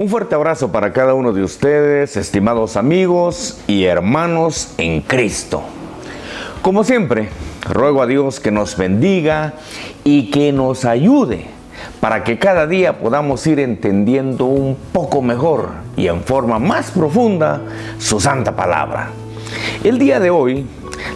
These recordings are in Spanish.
Un fuerte abrazo para cada uno de ustedes, estimados amigos y hermanos en Cristo. Como siempre, ruego a Dios que nos bendiga y que nos ayude para que cada día podamos ir entendiendo un poco mejor y en forma más profunda su santa palabra. El día de hoy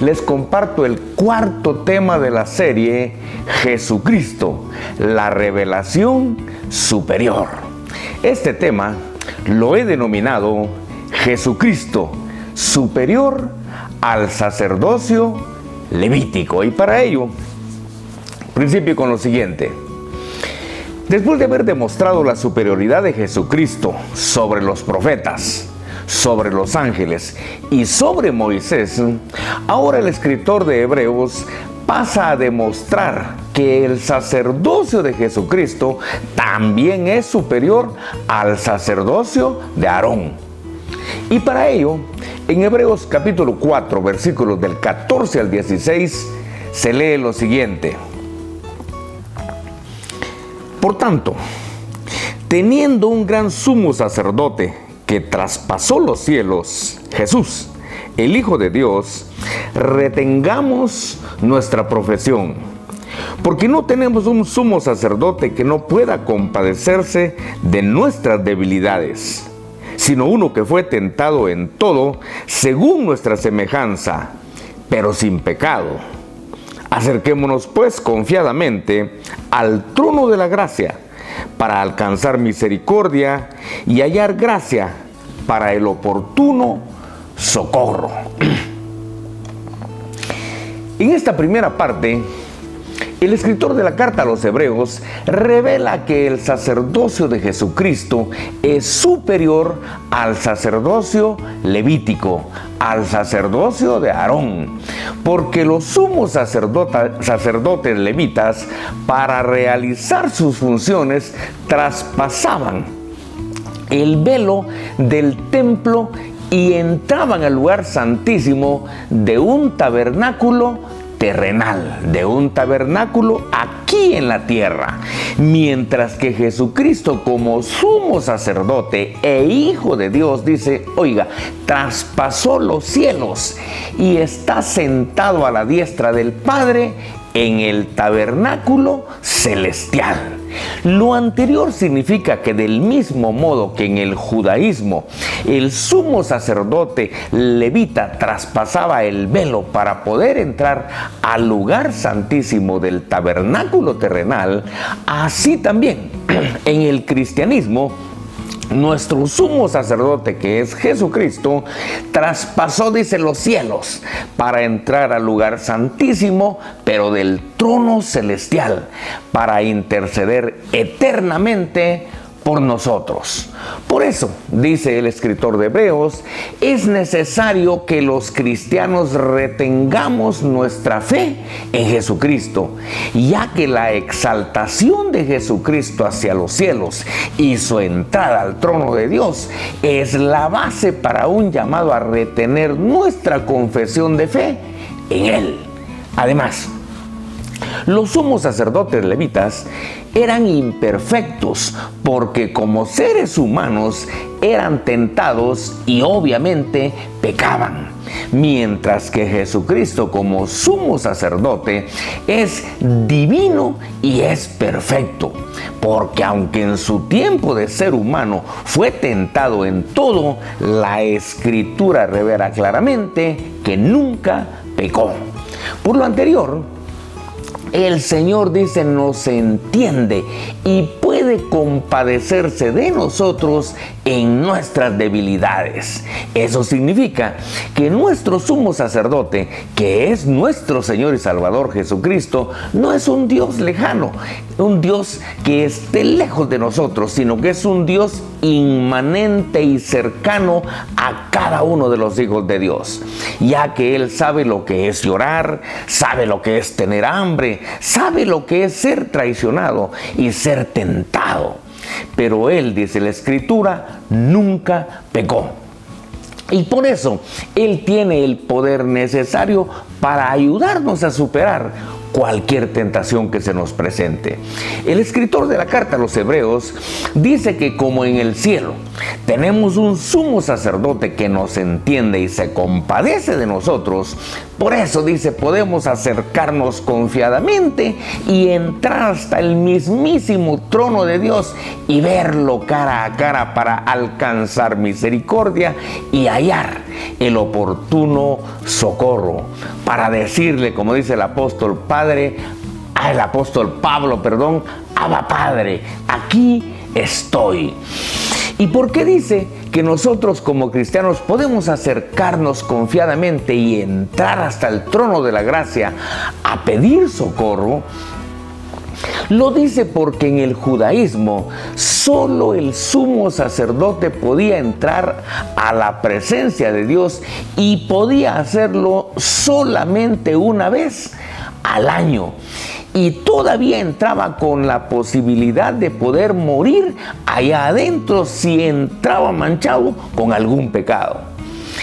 les comparto el cuarto tema de la serie Jesucristo, la revelación superior. Este tema lo he denominado Jesucristo superior al sacerdocio levítico. Y para ello, principio con lo siguiente. Después de haber demostrado la superioridad de Jesucristo sobre los profetas, sobre los ángeles y sobre Moisés, ahora el escritor de Hebreos pasa a demostrar que el sacerdocio de Jesucristo también es superior al sacerdocio de Aarón. Y para ello, en Hebreos capítulo 4, versículos del 14 al 16, se lee lo siguiente. Por tanto, teniendo un gran sumo sacerdote que traspasó los cielos, Jesús, el Hijo de Dios, retengamos nuestra profesión, porque no tenemos un sumo sacerdote que no pueda compadecerse de nuestras debilidades, sino uno que fue tentado en todo según nuestra semejanza, pero sin pecado. Acerquémonos pues confiadamente al trono de la gracia, para alcanzar misericordia y hallar gracia para el oportuno socorro. En esta primera parte, el escritor de la carta a los Hebreos revela que el sacerdocio de Jesucristo es superior al sacerdocio levítico, al sacerdocio de Aarón, porque los sumos sacerdotes levitas, para realizar sus funciones, traspasaban el velo del templo y entraban al lugar santísimo de un tabernáculo terrenal, de un tabernáculo aquí en la tierra, mientras que Jesucristo, como sumo sacerdote e Hijo de Dios, dice, oiga, traspasó los cielos y está sentado a la diestra del Padre en el tabernáculo celestial. Lo anterior significa que del mismo modo que en el judaísmo el sumo sacerdote levita traspasaba el velo para poder entrar al lugar santísimo del tabernáculo terrenal, así también en el cristianismo nuestro sumo sacerdote, que es Jesucristo, traspasó, dice, los cielos para entrar al lugar santísimo, pero del trono celestial, para interceder eternamente por nosotros. Por eso, dice el escritor de Hebreos, es necesario que los cristianos retengamos nuestra fe en Jesucristo, ya que la exaltación de Jesucristo hacia los cielos y su entrada al trono de Dios es la base para un llamado a retener nuestra confesión de fe en Él. Además, los sumos sacerdotes levitas eran imperfectos porque como seres humanos eran tentados y obviamente pecaban, mientras que Jesucristo como sumo sacerdote es divino y es perfecto, porque aunque en su tiempo de ser humano fue tentado en todo, la Escritura revela claramente que nunca pecó. Por lo anterior, el Señor, dice, nos entiende y puede compadecerse de nosotros en nuestras debilidades. Eso significa que nuestro sumo sacerdote, que es nuestro Señor y Salvador Jesucristo, no es un Dios lejano, un Dios que esté lejos de nosotros, sino que es un Dios inmanente y cercano a cada uno de los hijos de Dios, ya que Él sabe lo que es llorar, sabe lo que es tener hambre, sabe lo que es ser traicionado y ser tentado. Pero Él, dice la Escritura, nunca pecó. Y por eso Él tiene el poder necesario para ayudarnos a superar cualquier tentación que se nos presente. El escritor de la carta a los Hebreos dice que como en el cielo tenemos un sumo sacerdote que nos entiende y se compadece de nosotros, por eso dice, podemos acercarnos confiadamente y entrar hasta el mismísimo trono de Dios y verlo cara a cara para alcanzar misericordia y hallar el oportuno socorro, para decirle, como dice el apóstol Pablo, Abba Padre, aquí estoy. ¿Y por qué dice que nosotros como cristianos podemos acercarnos confiadamente y entrar hasta el trono de la gracia a pedir socorro? Lo dice porque en el judaísmo solo el sumo sacerdote podía entrar a la presencia de Dios y podía hacerlo solamente una vez al año. Y todavía entraba con la posibilidad de poder morir allá adentro si entraba manchado con algún pecado.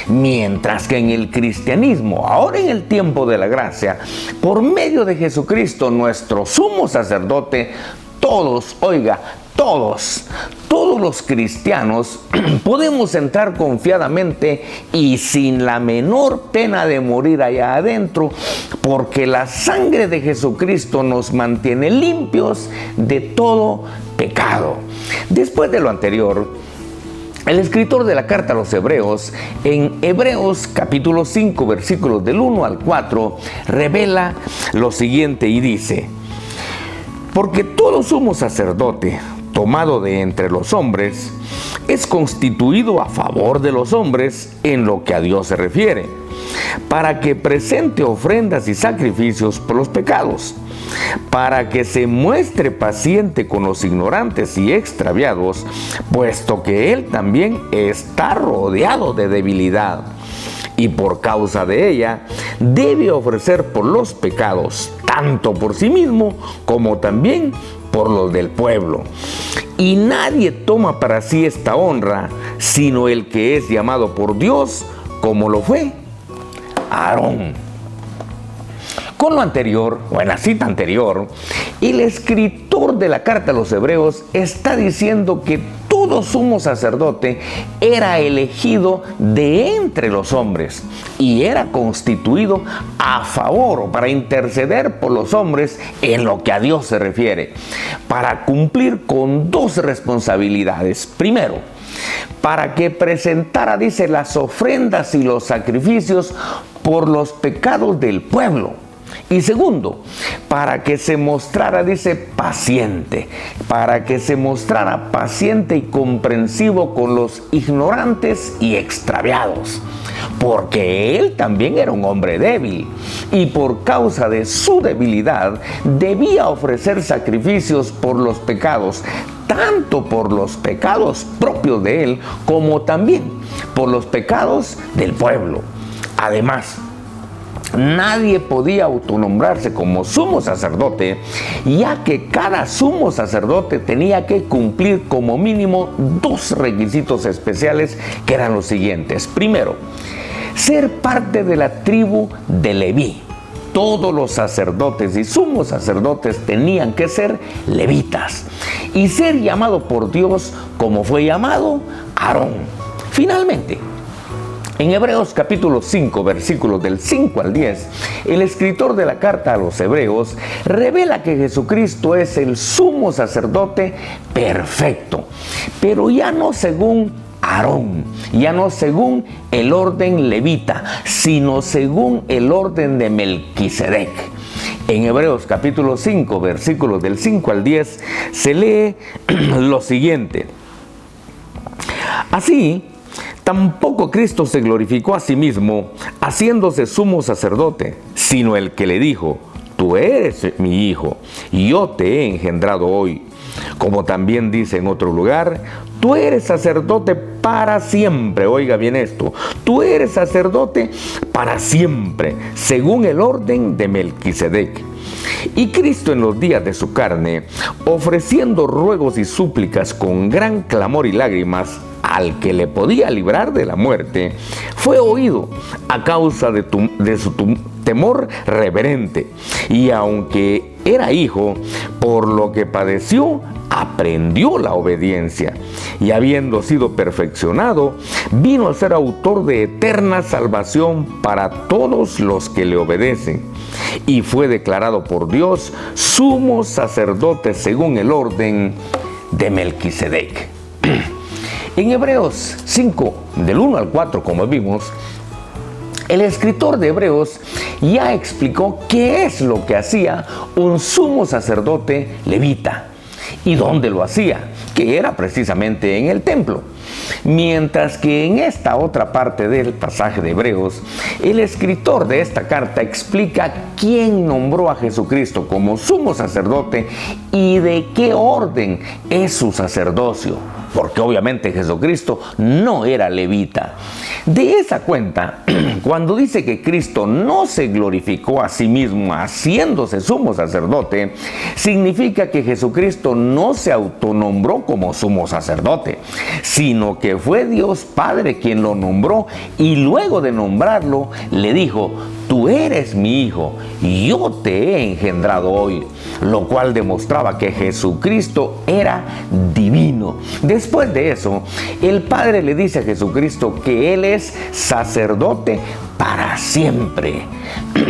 Mientras que en el cristianismo, ahora en el tiempo de la gracia, por medio de Jesucristo, nuestro sumo sacerdote, todos los cristianos podemos entrar confiadamente y sin la menor pena de morir allá adentro, porque la sangre de Jesucristo nos mantiene limpios de todo pecado. Después de lo anterior, el escritor de la carta a los Hebreos, en Hebreos capítulo 5, versículos del 1 al 4, revela lo siguiente y dice: porque todo sumo sacerdote tomado de entre los hombres es constituido a favor de los hombres en lo que a Dios se refiere, para que presente ofrendas y sacrificios por los pecados, para que se muestre paciente con los ignorantes y extraviados, puesto que Él también está rodeado de debilidad, y por causa de ella debe ofrecer por los pecados, tanto por sí mismo como también por los del pueblo. Y nadie toma para sí esta honra, sino el que es llamado por Dios, como lo fue Aarón. Con lo anterior, o en la cita anterior, el escritor de la carta a los Hebreos está diciendo que todo sumo sacerdote era elegido de entre los hombres y era constituido a favor o para interceder por los hombres en lo que a Dios se refiere, para cumplir con dos responsabilidades. Primero, para que presentara, dice, las ofrendas y los sacrificios por los pecados del pueblo. Y segundo, para que se mostrara, dice, paciente, para que se mostrara paciente y comprensivo con los ignorantes y extraviados, porque él también era un hombre débil y por causa de su debilidad debía ofrecer sacrificios por los pecados, tanto por los pecados propios de él como también por los pecados del pueblo. Además, nadie podía autonombrarse como sumo sacerdote, ya que cada sumo sacerdote tenía que cumplir como mínimo dos requisitos especiales, que eran los siguientes. Primero, ser parte de la tribu de Leví. Todos los sacerdotes y sumos sacerdotes tenían que ser levitas y ser llamado por Dios como fue llamado Aarón. Finalmente, en Hebreos capítulo 5, versículos del 5 al 10, el escritor de la carta a los Hebreos revela que Jesucristo es el sumo sacerdote perfecto, pero ya no según Aarón, ya no según el orden levita, sino según el orden de Melquisedec. En Hebreos capítulo 5, versículos del 5 al 10, se lee lo siguiente: así, tampoco Cristo se glorificó a sí mismo, haciéndose sumo sacerdote, sino el que le dijo: tú eres mi hijo, y yo te he engendrado hoy. Como también dice en otro lugar: tú eres sacerdote para siempre. Oiga bien esto: tú eres sacerdote para siempre, según el orden de Melquisedec. Y Cristo en los días de su carne, ofreciendo ruegos y súplicas con gran clamor y lágrimas al que le podía librar de la muerte, fue oído a causa de su temor reverente. Y aunque era hijo, por lo que padeció, aprendió la obediencia. Y habiendo sido perfeccionado, vino a ser autor de eterna salvación para todos los que le obedecen. Y fue declarado por Dios sumo sacerdote según el orden de Melquisedec. En Hebreos 5, del 1 al 4, como vimos, el escritor de Hebreos ya explicó qué es lo que hacía un sumo sacerdote levita y dónde lo hacía, que era precisamente en el templo. Mientras que en esta otra parte del pasaje de Hebreos, el escritor de esta carta explica quién nombró a Jesucristo como sumo sacerdote y de qué orden es su sacerdocio, porque obviamente Jesucristo no era levita. De esa cuenta, cuando dice que Cristo no se glorificó a sí mismo haciéndose sumo sacerdote, significa que Jesucristo no se autonombró como sumo sacerdote, sino que fue Dios Padre quien lo nombró, y luego de nombrarlo le dijo: tú eres mi hijo, yo te he engendrado hoy, lo cual demostraba que Jesucristo era divino. Después de eso, el Padre le dice a Jesucristo que Él es sacerdote para siempre,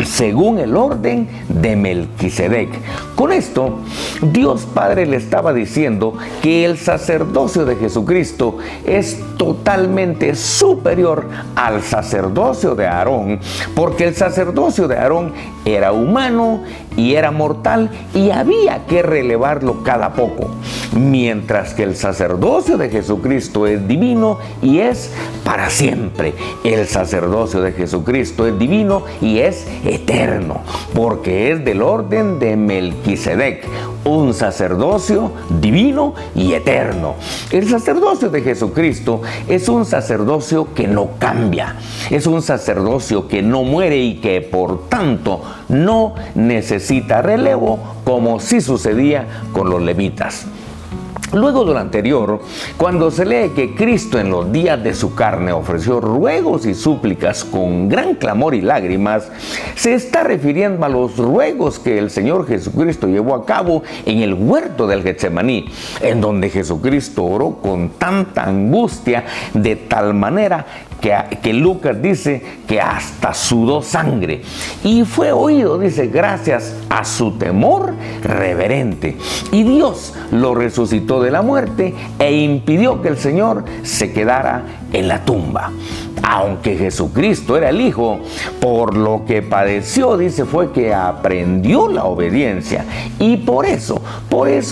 según el orden de Melquisedec. Con esto, Dios Padre le estaba diciendo que el sacerdocio de Jesucristo es totalmente superior al sacerdocio de Aarón, porque el sacerdocio de Aarón era humano y era mortal y había que relevarlo cada poco, mientras que el sacerdocio de Jesucristo es divino y es para siempre. El sacerdocio de Jesucristo es divino y es eterno, porque es del orden de Melquisedec, un sacerdocio divino y eterno. El sacerdocio de Jesucristo es un sacerdocio que no cambia, es un sacerdocio que no muere y que por tanto no necesita relevo, como sí sucedía con los levitas. Luego de lo anterior, cuando se lee que Cristo en los días de su carne ofreció ruegos y súplicas con gran clamor y lágrimas, se está refiriendo a los ruegos que el Señor Jesucristo llevó a cabo en el huerto del Getsemaní, en donde Jesucristo oró con tanta angustia, de tal manera que Lucas dice que hasta sudó sangre, y fue oído, dice, gracias a su temor reverente, y Dios lo resucitó de la muerte e impidió que el Señor se quedara en la tumba. Aunque Jesucristo era el Hijo, por lo que padeció, dice, fue que aprendió la obediencia, y por eso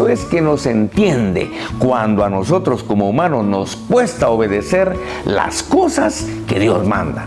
es que nos entiende cuando a nosotros como humanos nos cuesta obedecer las cosas que Dios manda.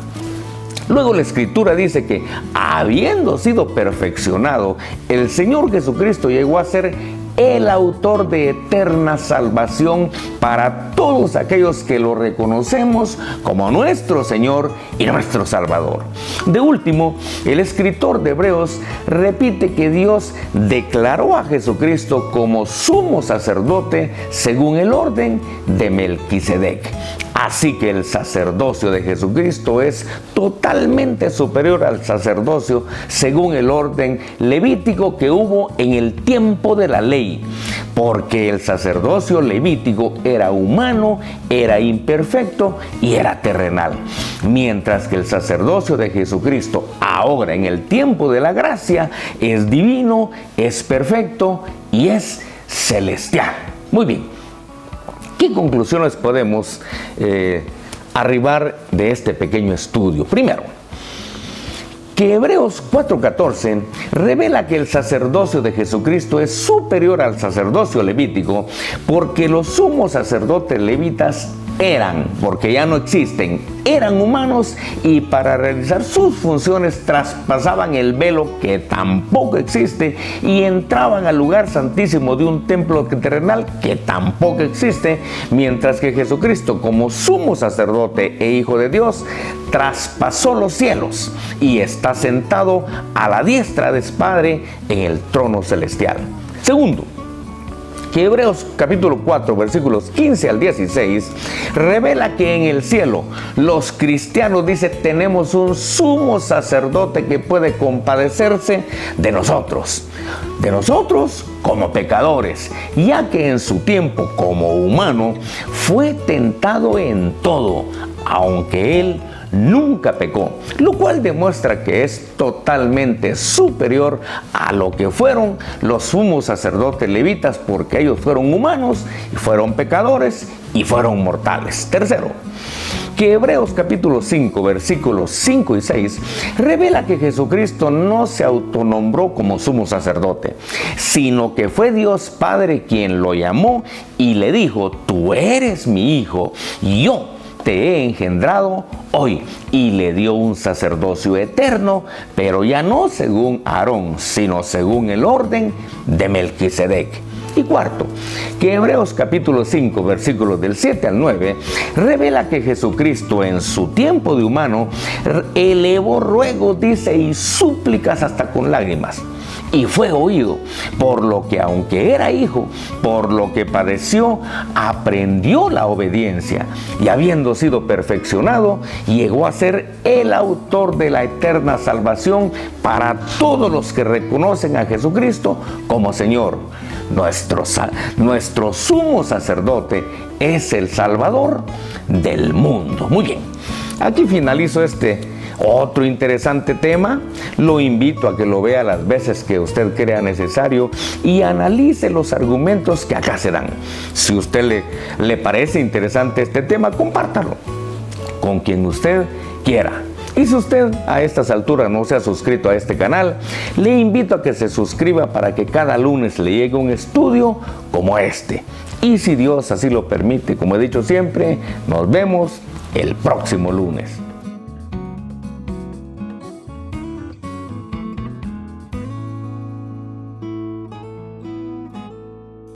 Luego la Escritura dice que, habiendo sido perfeccionado, el Señor Jesucristo llegó a ser el autor de eterna salvación para todos aquellos que lo reconocemos como nuestro Señor y nuestro Salvador. De último, el escritor de Hebreos repite que Dios declaró a Jesucristo como sumo sacerdote según el orden de Melquisedec. Así que el sacerdocio de Jesucristo es totalmente superior al sacerdocio según el orden levítico que hubo en el tiempo de la ley, porque el sacerdocio levítico era humano, era imperfecto y era terrenal, mientras que el sacerdocio de Jesucristo ahora en el tiempo de la gracia es divino, es perfecto y es celestial. Muy bien. ¿Qué conclusiones podemos arribar de este pequeño estudio? Primero, que Hebreos 4:14 revela que el sacerdocio de Jesucristo es superior al sacerdocio levítico, porque los sumos sacerdotes levitas porque ya no existen, eran humanos, y para realizar sus funciones traspasaban el velo, que tampoco existe, y entraban al lugar santísimo de un templo terrenal, que tampoco existe, mientras que Jesucristo, como sumo sacerdote e Hijo de Dios, traspasó los cielos y está sentado a la diestra de su Padre en el trono celestial. Segundo, que Hebreos capítulo 4, versículos 15 al 16, revela que en el cielo los cristianos, dice, tenemos un sumo sacerdote que puede compadecerse de nosotros como pecadores, ya que en su tiempo como humano fue tentado en todo, aunque él nunca pecó, lo cual demuestra que es totalmente superior a lo que fueron los sumos sacerdotes levitas, porque ellos fueron humanos y fueron pecadores y fueron mortales. Tercero, que Hebreos capítulo 5, versículos 5 y 6 revela que Jesucristo no se autonombró como sumo sacerdote, sino que fue Dios Padre quien lo llamó y le dijo: tú eres mi hijo, yo te he engendrado hoy. Y le dio un sacerdocio eterno, pero ya no según Aarón, sino según el orden de Melquisedec. Y cuarto, que Hebreos capítulo 5, versículos del 7 al 9, revela que Jesucristo en su tiempo de humano elevó ruegos, dice, y súplicas hasta con lágrimas. Y fue oído, por lo que aunque era hijo, por lo que padeció, aprendió la obediencia, y habiendo sido perfeccionado, llegó a ser el autor de la eterna salvación para todos los que reconocen a Jesucristo como Señor. Nuestro sumo sacerdote es el Salvador del mundo. Muy bien, aquí finalizo otro interesante tema. Lo invito a que lo vea las veces que usted crea necesario y analice los argumentos que acá se dan. Si a usted le parece interesante este tema, compártalo con quien usted quiera. Y si usted a estas alturas no se ha suscrito a este canal, le invito a que se suscriba para que cada lunes le llegue un estudio como este. Y si Dios así lo permite, como he dicho siempre, nos vemos el próximo lunes.